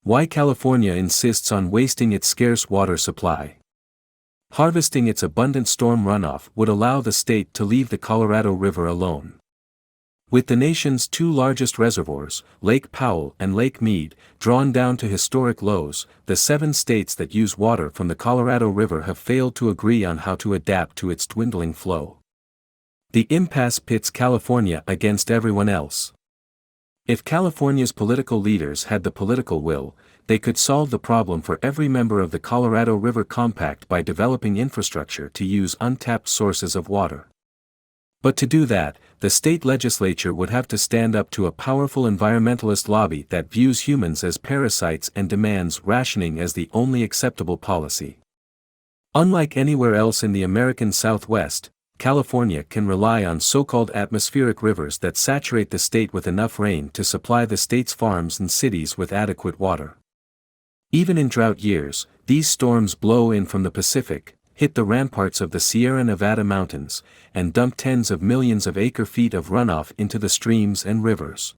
Why California insists on wasting its scarce water supply. Harvesting its abundant storm runoff would allow the state to leave the Colorado River alone. With the nation's two largest reservoirs, Lake Powell and Lake Mead, drawn down to historic lows, the 7 states that use water from the Colorado River have failed to agree on how to adapt to its dwindling flow. The impasse pits California against everyone else. If California's political leaders had the political will, they could solve the problem for every member of the Colorado River Compact by developing infrastructure to use untapped sources of water. But to do that, the state legislature would have to stand up to a powerful environmentalist lobby that views humans as parasites and demands rationing as the only acceptable policy. Unlike anywhere else in the American Southwest, California can rely on so-called atmospheric rivers that saturate the state with enough rain to supply the state's farms and cities with adequate water. Even in drought years, these storms blow in from the Pacific, hit the ramparts of the Sierra Nevada mountains, and dump tens of millions of acre-feet of runoff into the streams and rivers.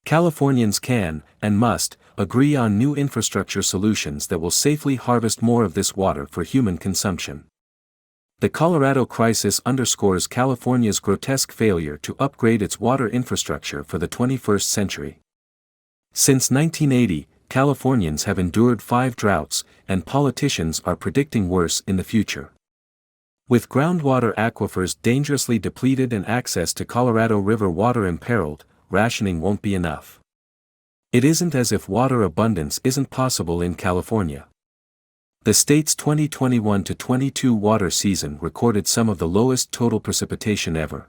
Californians can, and must, agree on new infrastructure solutions that will safely harvest more of this water for human consumption. The Colorado crisis underscores California's grotesque failure to upgrade its water infrastructure for the 21st century. Since 1980, Californians have endured 5 droughts, and politicians are predicting worse in the future. With groundwater aquifers dangerously depleted and access to Colorado River water imperiled, rationing won't be enough. It isn't as if water abundance isn't possible in California. The state's 2021-22 water season recorded some of the lowest total precipitation ever.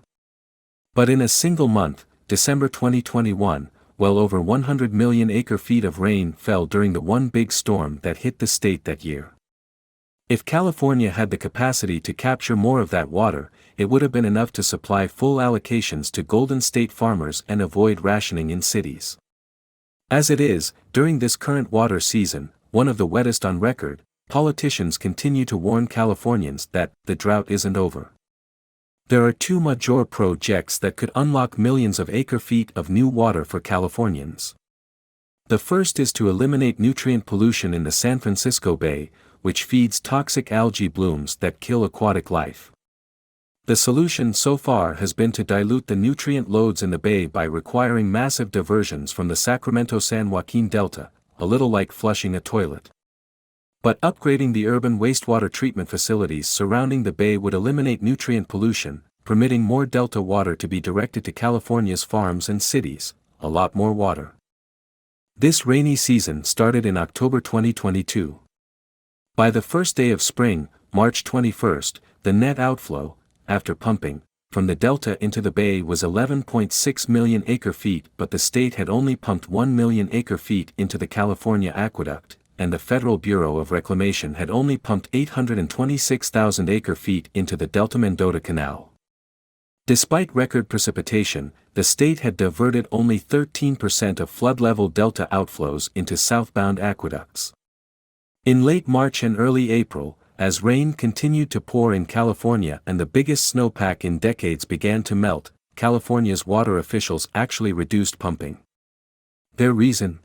But in a single month, December 2021, well over 100 million acre-feet of rain fell during the one big storm that hit the state that year. If California had the capacity to capture more of that water, it would have been enough to supply full allocations to Golden State farmers and avoid rationing in cities. As it is, during this current water season, one of the wettest on record, politicians continue to warn Californians that the drought isn't over. There are 2 major projects that could unlock millions of acre-feet of new water for Californians. The first is to eliminate nutrient pollution in the San Francisco Bay, which feeds toxic algae blooms that kill aquatic life. The solution so far has been to dilute the nutrient loads in the bay by requiring massive diversions from the Sacramento-San Joaquin Delta, a little like flushing a toilet. But upgrading the urban wastewater treatment facilities surrounding the bay would eliminate nutrient pollution, permitting more delta water to be directed to California's farms and cities, a lot more water. This rainy season started in October 2022. By the first day of spring, March 21st, the net outflow, after pumping, from the delta into the bay was 11.6 million acre-feet, but the state had only pumped 1 million acre-feet into the California Aqueduct, and the Federal Bureau of Reclamation had only pumped 826,000 acre-feet into the Delta-Mendota Canal. Despite record precipitation, the state had diverted only 13% of flood-level delta outflows into southbound aqueducts. In late March and early April, as rain continued to pour in California and the biggest snowpack in decades began to melt, California's water officials actually reduced pumping. Their reason?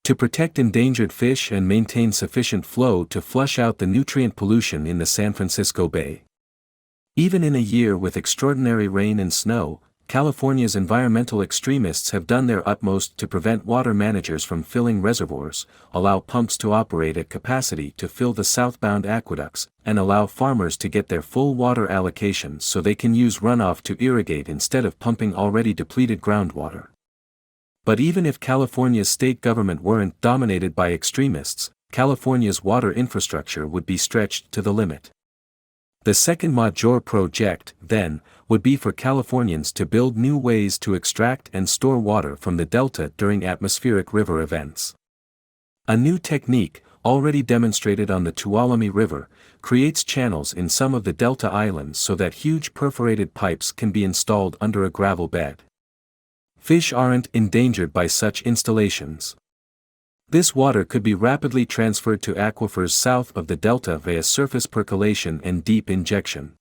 To protect endangered fish and maintain sufficient flow to flush out the nutrient pollution in the San Francisco Bay. Even in a year with extraordinary rain and snow, California's environmental extremists have done their utmost to prevent water managers from filling reservoirs, allow pumps to operate at capacity to fill the southbound aqueducts, and allow farmers to get their full water allocations so they can use runoff to irrigate instead of pumping already depleted groundwater. But even if California's state government weren't dominated by extremists, California's water infrastructure would be stretched to the limit. The second major project, then, would be for Californians to build new ways to extract and store water from the delta during atmospheric river events. A new technique, already demonstrated on the Tuolumne River, creates channels in some of the delta islands so that huge perforated pipes can be installed under a gravel bed. Fish aren't endangered by such installations. This water could be rapidly transferred to aquifers south of the delta via surface percolation and deep injection.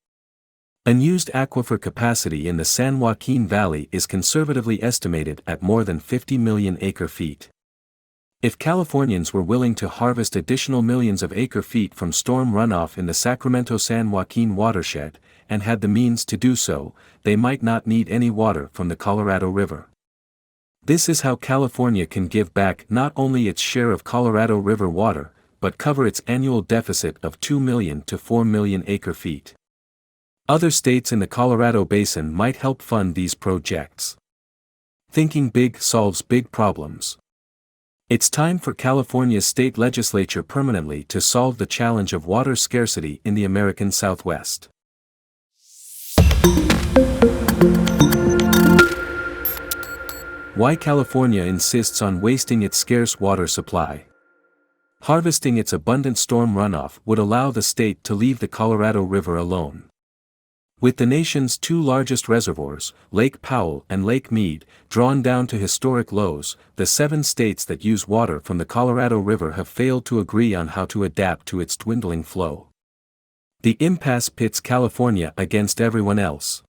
Unused aquifer capacity in the San Joaquin Valley is conservatively estimated at more than 50 million acre-feet. If Californians were willing to harvest additional millions of acre-feet from storm runoff in the Sacramento-San Joaquin watershed, and had the means to do so, they might not need any water from the Colorado River. This is how California can give back not only its share of Colorado River water, but cover its annual deficit of 2 million to 4 million acre-feet. Other states in the Colorado Basin might help fund these projects. Thinking big solves big problems. It's time for California's state legislature permanently to solve the challenge of water scarcity in the American Southwest. Why California insists on wasting its scarce water supply. Harvesting its abundant storm runoff would allow the state to leave the Colorado River alone. With the nation's two largest reservoirs, Lake Powell and Lake Mead, drawn down to historic lows, the 7 states that use water from the Colorado River have failed to agree on how to adapt to its dwindling flow. The impasse pits California against everyone else.